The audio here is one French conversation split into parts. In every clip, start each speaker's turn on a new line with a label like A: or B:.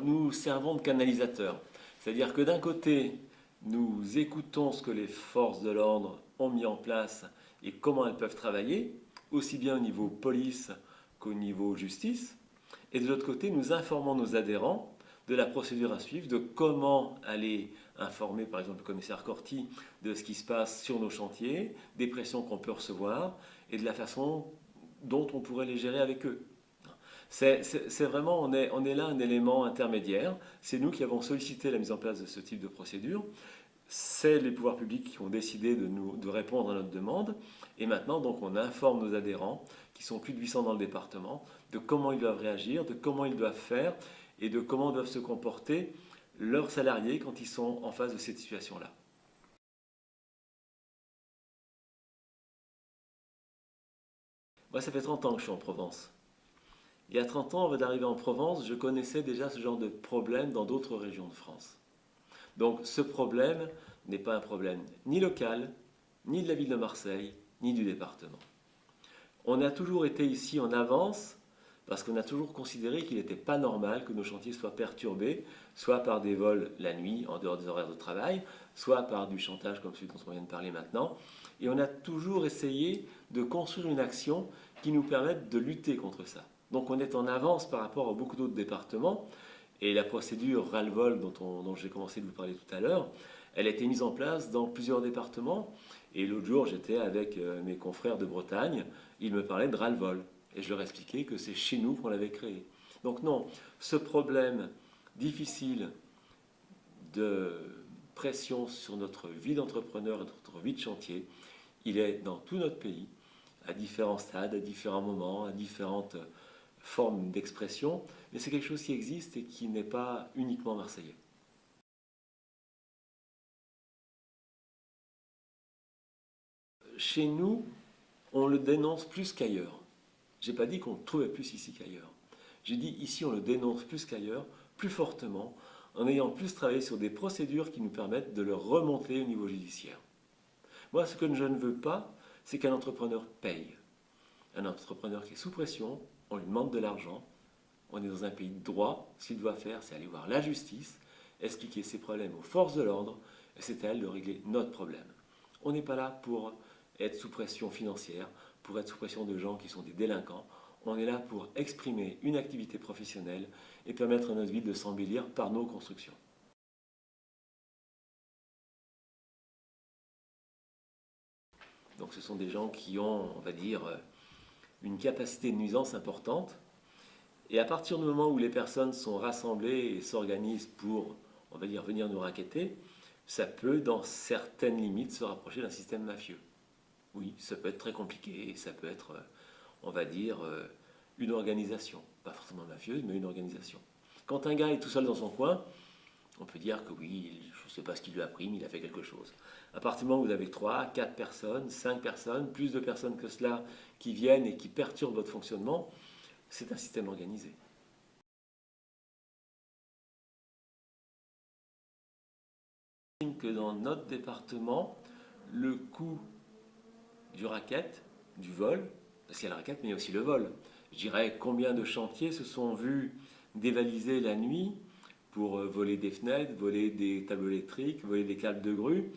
A: nous servons de canalisateurs. C'est-à-dire que d'un côté, nous écoutons ce que les forces de l'ordre ont mis en place et comment elles peuvent travailler, aussi bien au niveau police qu'au niveau justice. Et de l'autre côté, nous informons nos adhérents de la procédure à suivre, de comment aller informer par exemple le commissaire Corti de ce qui se passe sur nos chantiers, des pressions qu'on peut recevoir et de la façon dont on pourrait les gérer avec eux. C'est vraiment, on est là un élément intermédiaire. C'est nous qui avons sollicité la mise en place de ce type de procédure. C'est les pouvoirs publics qui ont décidé de répondre à notre demande. Et maintenant, donc, on informe nos adhérents, qui sont plus de 800 dans le département, de comment ils doivent réagir, de comment ils doivent faire et de comment doivent se comporter leurs salariés quand ils sont en face de cette situation-là. Moi, ça fait 30 ans que je suis en Provence. Il y a 30 ans, avant d'arriver en Provence, je connaissais déjà ce genre de problème dans d'autres régions de France. Donc ce problème n'est pas un problème ni local, ni de la ville de Marseille, ni du département. On a toujours été ici en avance parce qu'on a toujours considéré qu'il n'était pas normal que nos chantiers soient perturbés, soit par des vols la nuit, en dehors des horaires de travail, soit par du chantage comme celui dont on vient de parler maintenant. Et on a toujours essayé de construire une action qui nous permette de lutter contre ça. Donc on est en avance par rapport à beaucoup d'autres départements. Et la procédure ras-le-vol dont j'ai commencé de vous parler tout à l'heure, elle a été mise en place dans plusieurs départements. Et l'autre jour, j'étais avec mes confrères de Bretagne, ils me parlaient de ras-le-vol. Et je leur expliquais que c'est chez nous qu'on l'avait créé. Donc non, ce problème difficile de pression sur notre vie d'entrepreneur et notre vie de chantier, il est dans tout notre pays, à différents stades, à différents moments, à différentes forme d'expression, mais c'est quelque chose qui existe et qui n'est pas uniquement marseillais. Chez nous, on le dénonce plus qu'ailleurs. J'ai pas dit qu'on le trouvait plus ici qu'ailleurs. J'ai dit ici on le dénonce plus qu'ailleurs, plus fortement, en ayant plus travaillé sur des procédures qui nous permettent de le remonter au niveau judiciaire. Moi, ce que je ne veux pas, c'est qu'un entrepreneur paye. Un entrepreneur qui est sous pression, on lui demande de l'argent. On est dans un pays de droit. Ce qu'il doit faire, c'est aller voir la justice, expliquer ses problèmes aux forces de l'ordre, et c'est à elles de régler notre problème. On n'est pas là pour être sous pression financière, pour être sous pression de gens qui sont des délinquants. On est là pour exprimer une activité professionnelle et permettre à notre ville de s'embellir par nos constructions. Donc ce sont des gens qui ont, on va dire, une capacité de nuisance importante. Et à partir du moment où les personnes sont rassemblées et s'organisent pour, on va dire, venir nous racketter, ça peut, dans certaines limites, se rapprocher d'un système mafieux. Oui, ça peut être très compliqué, ça peut être, on va dire, une organisation. Pas forcément mafieuse, mais une organisation. Quand un gars est tout seul dans son coin, on peut dire que oui, je ne sais pas ce qu'il lui a pris, mais il a fait quelque chose. À partir du moment où vous avez 3, 4 personnes, 5 personnes, plus de personnes que cela qui viennent et qui perturbent votre fonctionnement, c'est un système organisé. Que dans notre département, le coût du racket, du vol, parce qu'il y a le racket, mais il y a aussi le vol. Je dirais combien de chantiers se sont vus dévalisés la nuit pour voler des fenêtres, voler des tableaux électriques, voler des câbles de grue.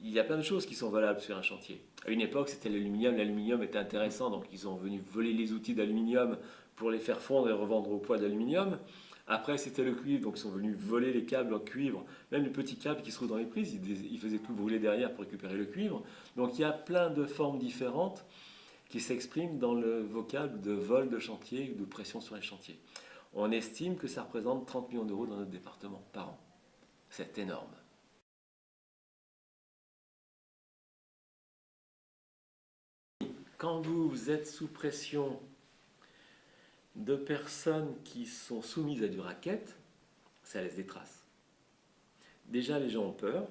A: Il y a plein de choses qui sont valables sur un chantier. À une époque, c'était l'aluminium. L'aluminium était intéressant, donc ils ont venu voler les outils d'aluminium pour les faire fondre et revendre au poids d'aluminium. Après, c'était le cuivre, donc ils sont venus voler les câbles en cuivre, même les petits câbles qui se trouvent dans les prises, ils faisaient tout brûler derrière pour récupérer le cuivre. Donc il y a plein de formes différentes qui s'expriment dans le vocable de vol de chantier ou de pression sur les chantiers. On estime que ça représente 30 millions d'euros dans notre département par an. C'est énorme. Quand vous êtes sous pression de personnes qui sont soumises à du racket, ça laisse des traces. Déjà, les gens ont peur.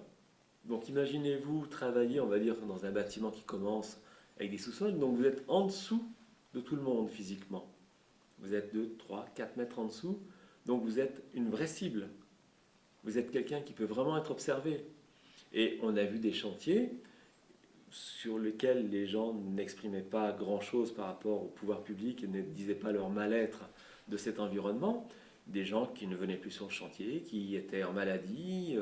A: Donc imaginez-vous travailler, on va dire, dans un bâtiment qui commence avec des sous-sols. Donc vous êtes en dessous de tout le monde physiquement. Vous êtes 2, 3, 4 mètres en dessous. Donc vous êtes une vraie cible. Vous êtes quelqu'un qui peut vraiment être observé. Et on a vu des chantiers sur lesquels les gens n'exprimaient pas grand-chose par rapport au pouvoir public et ne disaient pas leur mal-être de cet environnement. des gens qui ne venaient plus sur le chantier, qui étaient en maladie,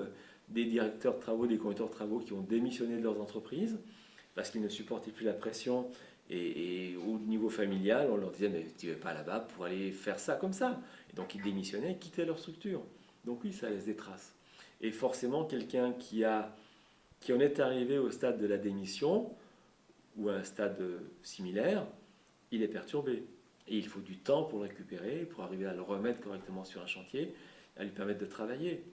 A: des directeurs de travaux, des conducteurs de travaux qui ont démissionné de leurs entreprises parce qu'ils ne supportaient plus la pression. Et au niveau familial, on leur disait, mais tu ne vas pas là-bas pour aller faire ça comme ça. Et donc ils démissionnaient et quittaient leur structure. Donc oui, ça laisse des traces. Et forcément, quelqu'un qui en est arrivé au stade de la démission, ou à un stade similaire, il est perturbé. Et il faut du temps pour le récupérer, pour arriver à le remettre correctement sur un chantier, à lui permettre de travailler.